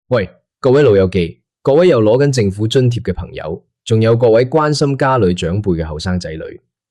喂，各位老友記，各位有攞緊政府津貼嘅朋友，仲有各位關心家裏長輩嘅後生仔女，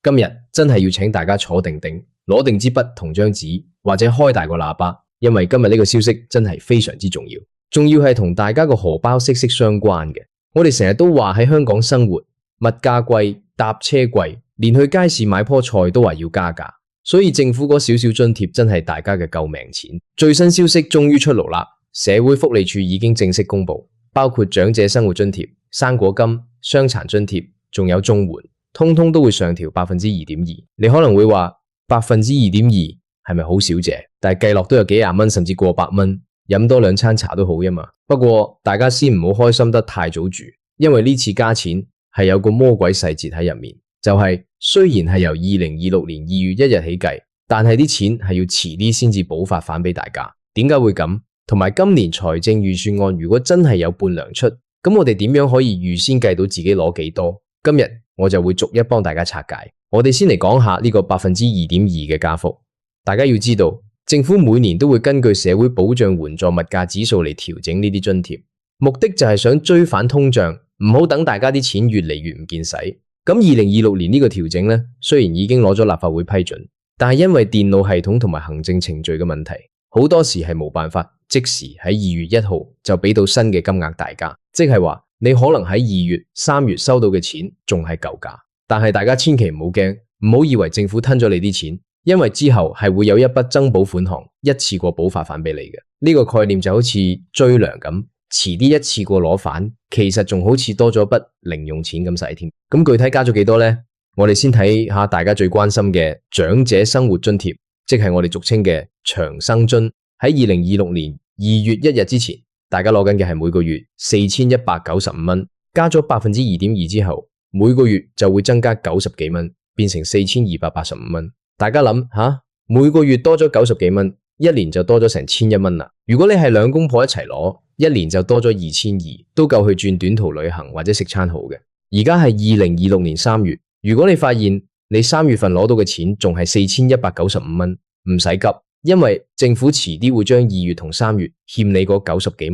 今日真係要請大家坐定定，攞定支筆同張紙，或者開大個喇叭，因為今日呢個消息真係非常之重要，仲要係同大家個荷包息息相關嘅。我哋成日都話喺香港生活，物價貴，搭車貴，連去街市買棵菜都話要加價，所以政府嗰少少津貼真係大家嘅救命錢。最新消息終於出爐啦！社會福利署已經正式公布，包括長者生活津貼、生果金、傷殘津貼，仲有綜援，通通都會上調 2.2%。你可能會話 2.2% 係咪好少啫？但係計落都有幾廿蚊，甚至過百蚊，飲多兩餐茶都好吖嘛。不過大家先唔好開心得太早住，因為呢次加錢係有個魔鬼細節喺入面，就係雖然係由2026年2月1日起計，但係啲錢係要遲啲先至補發返俾大家。點解會咁？同埋今年財政預算案如果真係有半糧出，咁我哋點樣可以預先計到自己攞幾多？今日我就會逐一幫大家拆解。我哋先嚟講下呢個 2.2% 嘅加幅。大家要知道，政府每年都會根據社會保障援助物價指數嚟調整呢啲津貼，目的就係想追反通脹，唔好等大家啲錢越嚟越唔見使。咁2026年呢個調整呢，雖然已經攞咗立法會批准，但係因為電腦系統同埋行政程序嘅問題，好多時係冇辦法即時喺2月1號就俾到新嘅金額大家，即係話你可能喺2月、3月收到嘅錢仲係舊價，但係大家千祈唔好驚，唔好以為政府吞咗你啲錢，因為之後係會有一筆增補款項一次過補發返俾你嘅。呢個概念就好似追糧咁，遲啲一次過攞返，其實仲好似多咗筆零用錢咁使添。咁具體加咗幾多呢？我哋先睇下大家最關心嘅長者生活津貼，即係我哋俗稱嘅長生津。喺2026年2月1日之前，大家攞緊嘅係每個月4195蚊，加咗 2.2% 之後，每個月就會增加90幾蚊，變成4285蚊。大家諗下，每個月多咗90幾蚊，一年就多咗成1100蚊啦。如果你係兩公婆一齊攞，一年就多咗2200，都夠去轉短途旅行或者食餐好嘅。而家係2026年3月，如果你發現你3月份攞到嘅錢仲係4195蚊，唔使急。因為政府遲啲會將2月同3月欠你嗰90幾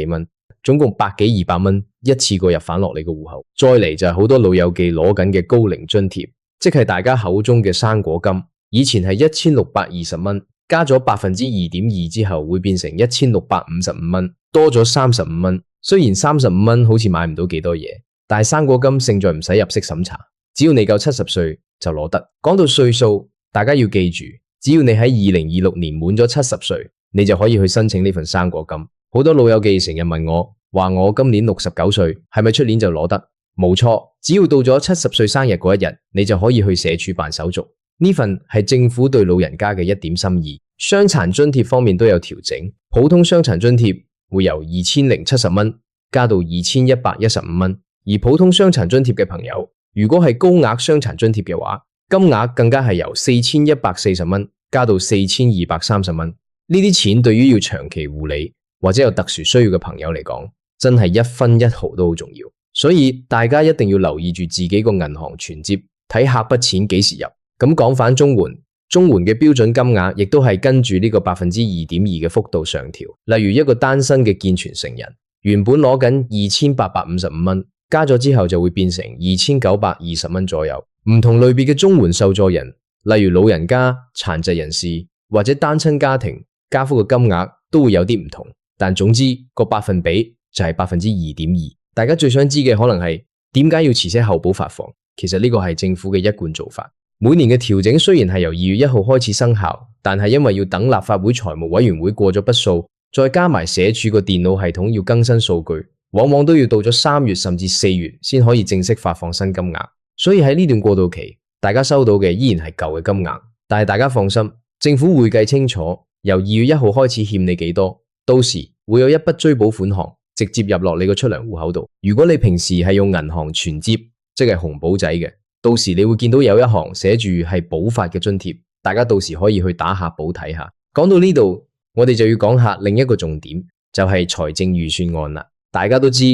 蚊，總共100幾200蚊一次過入返落你個戶口。再嚟就係好多老友記攞緊嘅高齡津貼，即係大家口中嘅生果金，以前係1620蚊，加咗 2.2% 之後會變成1655蚊，多咗35蚊。雖然35蚊好似買唔到幾多嘢，但係生果金勝在唔使入息審查，只要你夠70歲就攞得。講到歲數，大家要記住，只要你喺2026年滿咗70歲，你就可以去申請呢份生果金。好多老友記成日問我，話我今年69歲，係咪出年就攞得？冇錯，只要到咗70歲生日嗰一日，你就可以去社署辦手續。呢份係政府對老人家嘅一點心意。傷殘津貼方面都有調整，普通傷殘津貼會由2070蚊加到2115蚊，而普通傷殘津貼嘅朋友，如果係高額傷殘津貼嘅話，金額更加係由4140蚊加到4230蚊，呢啲錢對於要長期護理或者有特殊需要嘅朋友嚟講，真係一分一毫都好重要。所以大家一定要留意住自己個銀行存摺，睇下筆錢幾時入。咁講返綜援嘅標準金額亦都係跟住呢個 2.2% 嘅幅度上調。例如一個單身嘅健全成人，原本攞緊2855蚊，加咗之後就會變成2920蚊左右。唔同類別嘅綜援受助人，例如老人家、殘疾人士或者單親家庭，加幅嘅金額都會有啲唔同，但總之個百分比就係 2.2%。大家最想知嘅可能係點解要遲些後補發放？其實呢個係政府嘅一貫做法。每年嘅調整雖然係由2月1號開始生效，但係因為要等立法會財務委員會過咗筆數，再加埋社署個電腦系統要更新數據，往往都要到咗3月甚至4月先可以正式發放新金額。所以喺呢段過渡期，大家收到嘅依然係舊嘅金額，但係大家放心，政府會計清楚，由2月1號開始欠你幾多，到時會有一筆追補款項直接入落你個出糧戶口度。如果你平時係用銀行存摺，即係紅簿仔嘅，到時你會見到有一行寫住係補發嘅津貼，大家到時可以去打下簿睇下。講到呢度，我哋就要講下另一個重點，就係財政預算案啦。大家都知，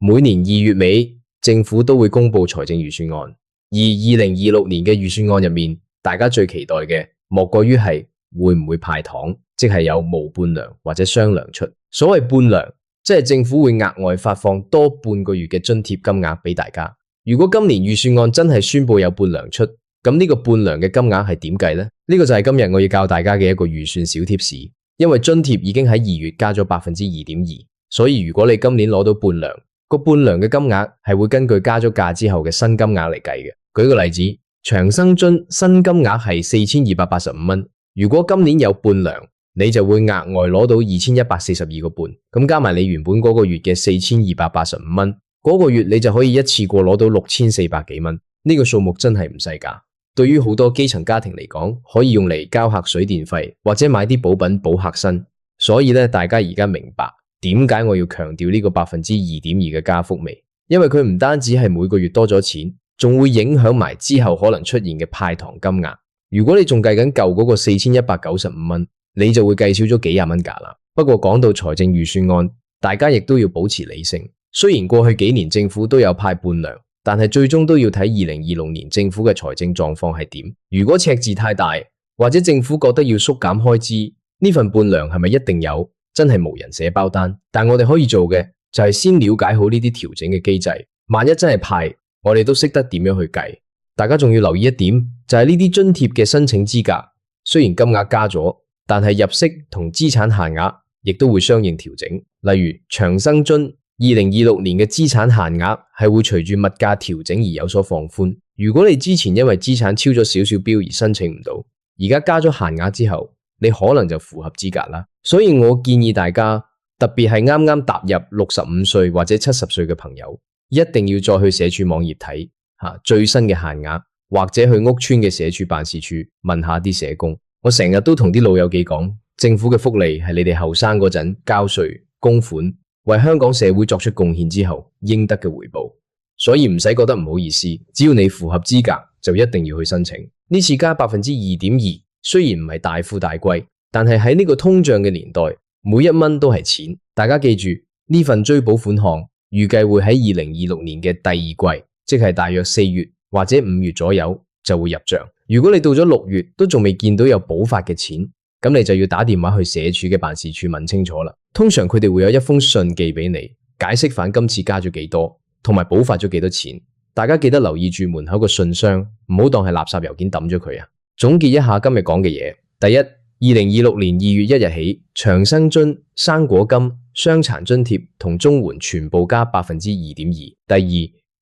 每年2月尾政府都會公布財政預算案，而2026年嘅預算案入面，大家最期待嘅莫過於係會唔會派糖，即係有無半糧或者雙糧出。所謂半糧即係政府會額外發放多半個月嘅津貼金額俾大家。如果今年預算案真係宣布有半糧出，咁呢個半糧嘅金額係點計呢？呢個就係今日我要教大家嘅一個預算小貼士。因為津貼已經喺2月加咗 2.2%，所以如果你今年攞到半糧，個半糧嘅金額係會根據加咗價之後嘅新金額嚟計嘅。舉個例子，長生津新金額係4285蚊，如果今年有半糧，你就會額外攞到2142個半，咁加埋你原本嗰個月嘅4285蚊，嗰個月你就可以一次過攞到6400幾蚊。呢個數目真係唔細㗎。對於好多基層家庭嚟講，可以用嚟交客水電費或者買啲補品補客身。所以咧，大家而家明白點解我要強調呢個 2.2% 嘅加幅未？因為佢唔單止係每個月多咗錢，仲會影響埋之後可能出現嘅派糖金額。如果你仲計緊舊嗰個4195蚊，你就會計少咗幾廿蚊價啦。不過講到財政預算案，大家亦都要保持理性。雖然過去幾年政府都有派半糧，但係最終都要睇2026年政府嘅財政狀況係點。如果赤字太大，或者政府覺得要縮減開支，呢份半糧係咪一定有？真係無人寫包單。但我哋可以做嘅就係先了解好呢啲調整嘅機制，萬一真係派，我哋都識得點樣去計。大家仲要留意一點，就係呢啲津貼嘅申請資格，雖然金額加咗，但係入息同資產限額亦都會相應調整。例如長生津2026年嘅資產限額係會隨住物價調整而有所放寬。如果你之前因為資產超咗少少標而申請唔到，而家加咗限額之後，你可能就符合資格啦。所以我建議大家，特別係啱啱踏入65歲或者70歲嘅朋友，一定要再去社署網頁睇最新嘅限額，或者去屋邨嘅社署辦事處問下啲社工。我成日都同啲老友記講，政府嘅福利係你哋後生嗰陣交稅供款，為香港社會作出貢獻之後應得嘅回報，所以唔使覺得唔好意思，只要你符合資格就一定要去申請。呢次加 2.2%， 雖然唔係大富大貴，但係喺呢個通脹嘅年代，每一蚊都係錢。大家記住，呢份追補款項預計會喺2026年嘅第二季，即係大約4月或者5月左右就會入賬。如果你到咗6月都仲未見到有補發嘅錢，咁你就要打電話去社署嘅辦事處問清楚啦。通常佢哋會有一封信寄俾你，解釋返今次加咗幾多，同埋補發咗幾多錢。大家記得留意住門口個信箱，唔好當係垃圾郵件抌咗佢啊！總結一下今日講嘅嘢：第一，2026年2月1日起，長生津、生果金、傷殘津貼同綜援全部加 2.2%。第二，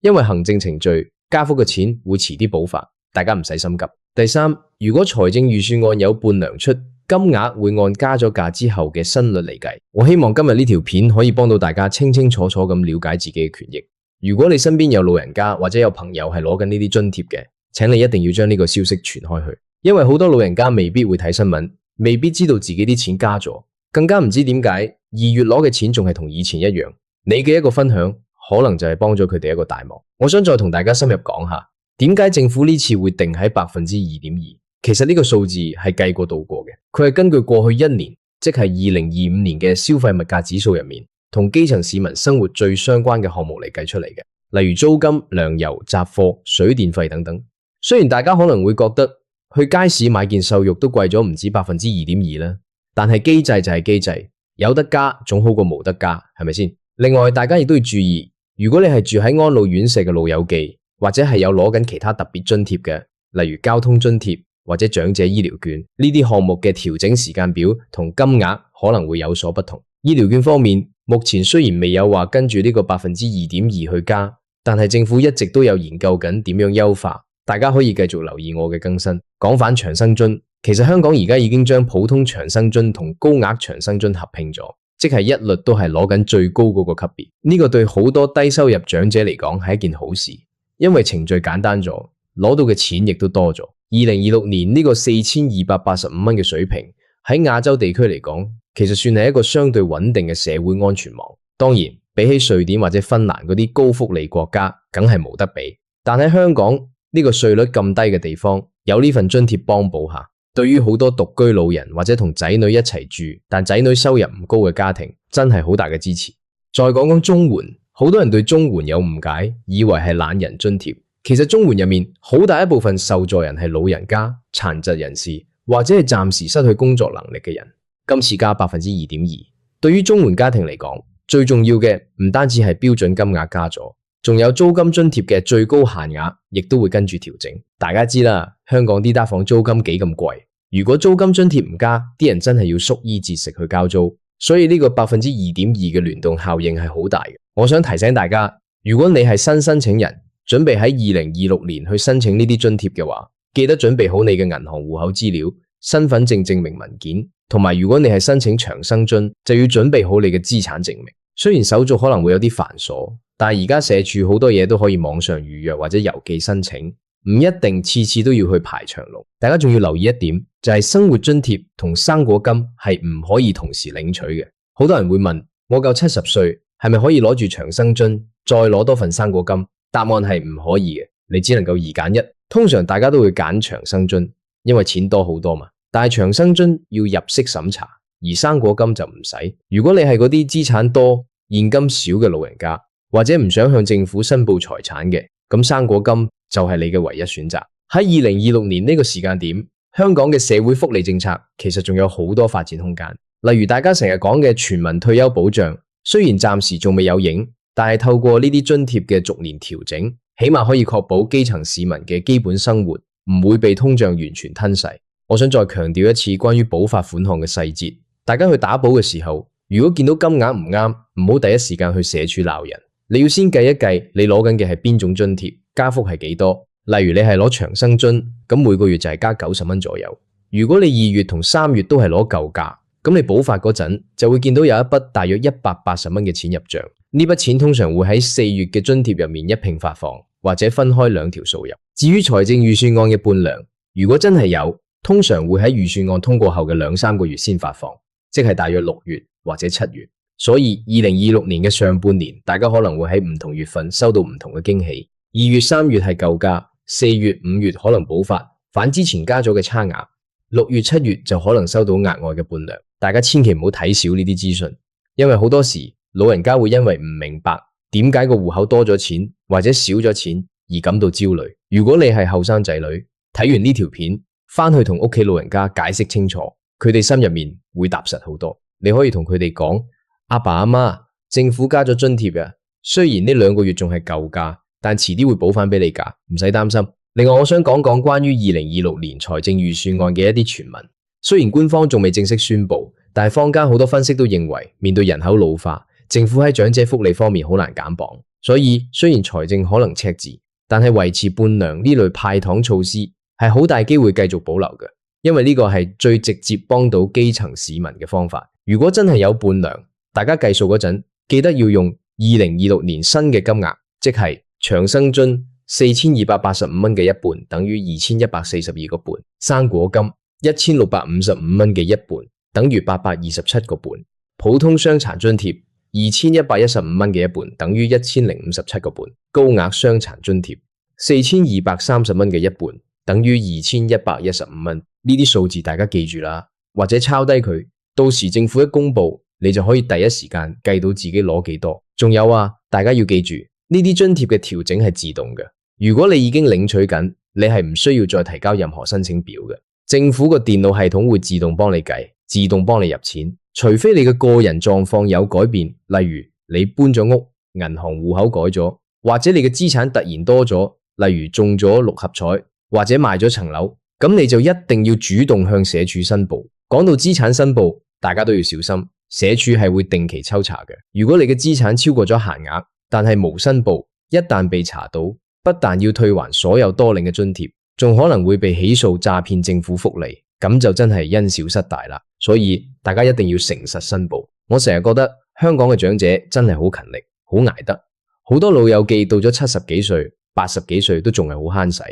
因為行政程序，加幅嘅錢會遲啲補發，大家唔使心急。第三，如果財政預算案有半糧出，金額會按加咗價之後嘅新率嚟計。我希望今日呢條片可以幫到大家清清楚楚咁了解自己嘅權益。如果你身邊有老人家或者有朋友係攞緊呢啲津貼嘅，請你一定要將呢個消息傳開去，因為好多老人家未必會睇新聞，未必知道自己啲錢加咗，更加唔知點解2月攞嘅錢仲係同以前一樣。你嘅一個分享可能就係幫咗佢哋一個大忙。我想再同大家深入講下，點解政府呢次會定喺 2.2%？ 其實呢個數字係計過度過嘅，佢係根據過去1年，即係2025年嘅消費物價指數入面，同基層市民生活最相關嘅項目嚟計出嚟嘅，例如租金、糧油、雜貨、水電費等等。雖然大家可能會覺得去街市買件瘦肉都貴咗唔止 2.2% 啦，但係機制就係機制，有得加總好過冇得加，係咪先？另外，大家亦都要注意，如果你係住喺安老院舍嘅老友記，或者係有攞緊其他特別津貼嘅，例如交通津貼或者長者醫療券，呢啲項目嘅調整時間表同金額可能會有所不同。醫療券方面，目前雖然未有話跟住呢個 2.2% 去加，但係政府一直都有研究緊點樣優化，大家可以繼續留意我嘅更新。講返長生津，其實香港而家已經將普通長生津同高額長生津合併咗，即係一律都係攞緊最高嗰個級別。呢個對好多低收入長者嚟講係一件好事，因為程序簡單咗，攞到嘅錢亦都多咗。2026年呢個4285蚊嘅水平，喺亞洲地區嚟講，其實算係一個相對穩定嘅社會安全網。當然，比起瑞典或者芬蘭嗰啲高福利國家，梗係冇得比。但喺香港呢個稅率咁低嘅地方，有呢份津貼幫補下，對於好多獨居老人或者同仔女一齊住，但仔女收入唔高嘅家庭，真係好大嘅支持。再講講綜援，好多人對綜援有誤解，以為係懶人津貼。其實綜援入面好大一部分受助人係老人家、殘疾人士或者係暫時失去工作能力嘅人。今次加 2.2%， 對於綜援家庭嚟講，最重要嘅唔單止係標準金額加咗，仲有租金津貼嘅最高限額亦都會跟住調整。大家知啦，香港啲單房租金幾咁貴，如果租金津貼唔加，啲人真係要縮衣節食去交租，所以呢個2.2%嘅聯動效應係好大嘅。我想提醒大家，如果你係新申請人，準備喺2026年去申請呢啲津貼嘅話，記得準備好你嘅銀行戶口資料、身份證證明文件，同埋如果你係申請長生津，就要準備好你嘅資產證明。雖然手續可能會有啲繁瑣，但係而家社署好多嘢都可以網上預約或者郵寄申請，唔一定次次都要去排長龍。大家仲要留意一點，就係生活津貼同生果金係唔可以同時領取嘅。好多人會問，我夠70歲，係咪可以攞住長生津，再攞多份生果金？答案係唔可以嘅，你只能夠2揀1。通常大家都會揀長生津，因為錢多好多嘛。但係長生津要入息審查，而生果金就唔使。如果你係嗰啲資產多、現金少嘅老人家，或者唔想向政府申報財產嘅，咁生果金就係你嘅唯一選擇。喺2026年呢個時間點，香港嘅社會福利政策其實仲有好多發展空間。例如大家成日講嘅全民退休保障，雖然暫時仲未有影，但係透過呢啲津貼嘅逐年調整，起碼可以確保基層市民嘅基本生活唔會被通脹完全吞噬。我想再強調一次關於補發款項嘅細節，大家去打補嘅時候，如果見到金額唔啱，唔好第一時間去社署鬧人，你要先計一計你攞緊嘅係邊種津貼，加幅係幾多。例如你係攞長生津，咁每個月就係加90蚊左右。如果你2月同3月都係攞舊價，咁你補發嗰陣就會見到有一筆大約180蚊嘅錢入賬。呢筆錢通常會喺4月嘅津貼入面一併發放，或者分開2條數入。至於財政預算案嘅半糧，如果真係有，通常會喺預算案通過後嘅2-3個月先發放，即係大約6月或者7月。所以2026年嘅上半年，大家可能會喺唔同月份收到唔同嘅驚喜。2月、3月係舊價，4月、5月可能補發，返之前加咗嘅差額。6月、7月就可能收到額外嘅半糧。大家千祈唔好睇少呢啲資訊，因為好多時老人家會因為唔明白點解個戶口多咗錢或者少咗錢而感到焦慮。如果你係後生仔女，睇完呢條片，翻去同屋企老人家解釋清楚，佢哋心入面會踏實好多。你可以同佢哋講，阿爸阿媽，政府加咗津貼啊，雖然呢2個月仲係舊價，但遲啲會補翻俾你㗎，唔使擔心。另外，我想講講關於2026年財政預算案嘅一啲傳聞。雖然官方仲未正式宣布，但係坊間好多分析都認為，面對人口老化，政府喺長者福利方面好難減磅。所以雖然財政可能赤字，但係維持半糧呢類派糖措施係好大機會繼續保留嘅，因為呢個係最直接幫到基層市民嘅方法。如果真係有半糧，大家計數嗰陣，記得要用2026年新嘅金額，即係長生津4285蚊嘅一半，等於2142個半；生果金1655蚊嘅一半，等於827個半；普通傷殘津貼2115蚊嘅一半，等於1057個半；高額傷殘津貼4230蚊嘅一半，等於2115蚊。呢啲數字大家記住啦，或者抄低佢，到時政府一公布，你就可以第一時間計到自己攞幾多。仲有啊，大家要記住，呢啲津貼嘅調整係自動嘅。如果你已經領取緊，你係唔需要再提交任何申請表嘅。政府個電腦系統會自動幫你計，自動幫你入錢，除非你嘅個人狀況有改變，例如你搬咗屋，銀行戶口改咗，或者你嘅資產突然多咗，例如中咗6合彩，或者賣咗層樓，咁你就一定要主動向社署申報。講到資產申報，大家都要小心，社署係會定期抽查嘅。如果你嘅資產超過咗限額，但係無申報，一旦被查到，不但要退還所有多領嘅津貼，仲可能會被起訴詐騙政府福利，咁就真係因小失大啦。所以大家一定要誠實申報。我成日覺得香港嘅長者真係好勤力，好捱得，好多老友記到咗70幾歲、80幾歲都仲係好慳使。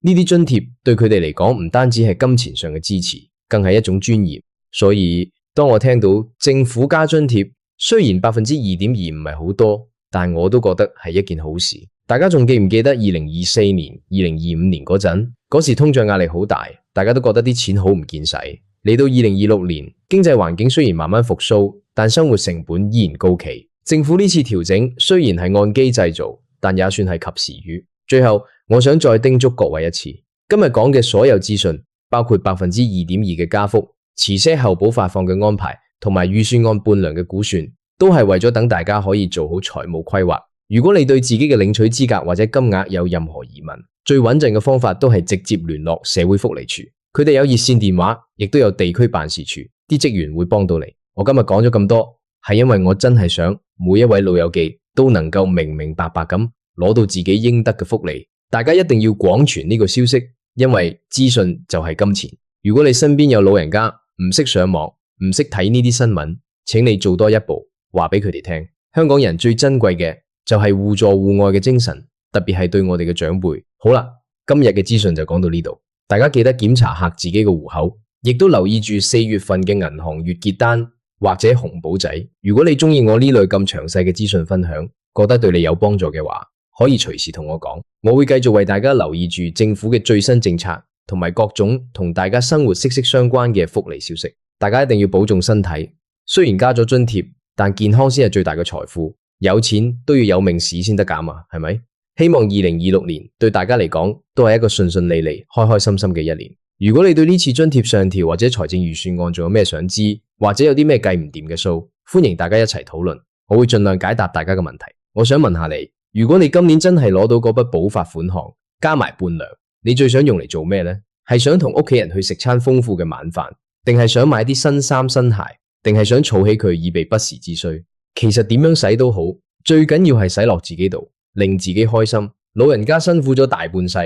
呢啲津貼對佢哋嚟講唔單止係金錢上嘅支持，更係一種尊嚴。所以當我聽到政府加津貼，雖然2.2%唔係好多，但我都覺得係一件好事。大家仲記唔記得2024年、2025年嗰陣，嗰時通脹壓力好大，大家都覺得啲錢好唔見使。嚟到2026年，經濟環境雖然慢慢復甦，但生活成本依然高企。政府呢次調整雖然係按機制做，但也算係及時雨。最後，我想再叮囑各位一次，今日講嘅所有資訊，包括2.2%嘅加幅、遲些後補發放嘅安排，同埋預算案半糧嘅估算，都係為咗等大家可以做好財務規劃。如果你對自己嘅領取資格或者金額有任何疑問，最穩陣嘅方法都係直接聯絡社會福利處，佢哋有熱線電話，亦都有地區辦事處，啲職員會幫到你。我今日講咗咁多，係因為我真係想每一位老友記都能夠明明白白咁攞到自己應得嘅福利。大家一定要廣傳呢個消息，因為資訊就係金錢。如果你身邊有老人家唔識上網，唔識睇呢啲新聞，請你做多一步，話俾佢哋聽。香港人最珍貴嘅就係互助互愛嘅精神，特別係對我哋嘅長輩。好啦，今日嘅資訊就講到呢度，大家記得檢查下自己嘅戶口，亦都留意住4月份嘅銀行月結單或者紅簿仔。如果你中意我呢類咁詳細嘅資訊分享，覺得對你有幫助嘅話，可以隨時同我講，我會繼續為大家留意住政府嘅最新政策同埋各種同大家生活息息相關嘅福利消息。大家一定要保重身體，雖然加咗津貼，但健康先係最大嘅財富。有錢都要有命使先得㗎嘛，係咪？希望2026年對大家嚟講都係一個順順利利、開開心心嘅一年。如果你對呢次津貼上調或者財政預算案仲有咩想知，或者有啲咩計唔掂嘅數，歡迎大家一齊討論，我會盡量解答大家嘅問題。我想問下你，如果你今年真係攞到嗰筆補發款項，加埋伴娘，你最想用嚟做咩呢？係想同屋企人去食餐豐富嘅晚飯，定係想買啲新衫新鞋，定係想儲起佢以備不時之需？其實點樣使都好，最緊要係使落自己度，令自己開心。老人家辛苦咗大半世，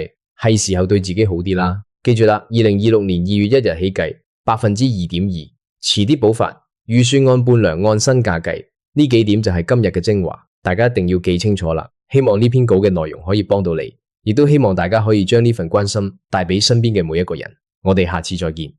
係時候對自己好啲啦。記住啦，2026年2月1日起計2.2%，遲啲補發，預算按伴娘按身價計，呢幾點就係今日嘅精華，大家一定要記清楚啦。希望呢篇稿嘅內容可以幫到你，亦都希望大家可以將呢份關心帶俾身邊嘅每一個人。我哋下次再見。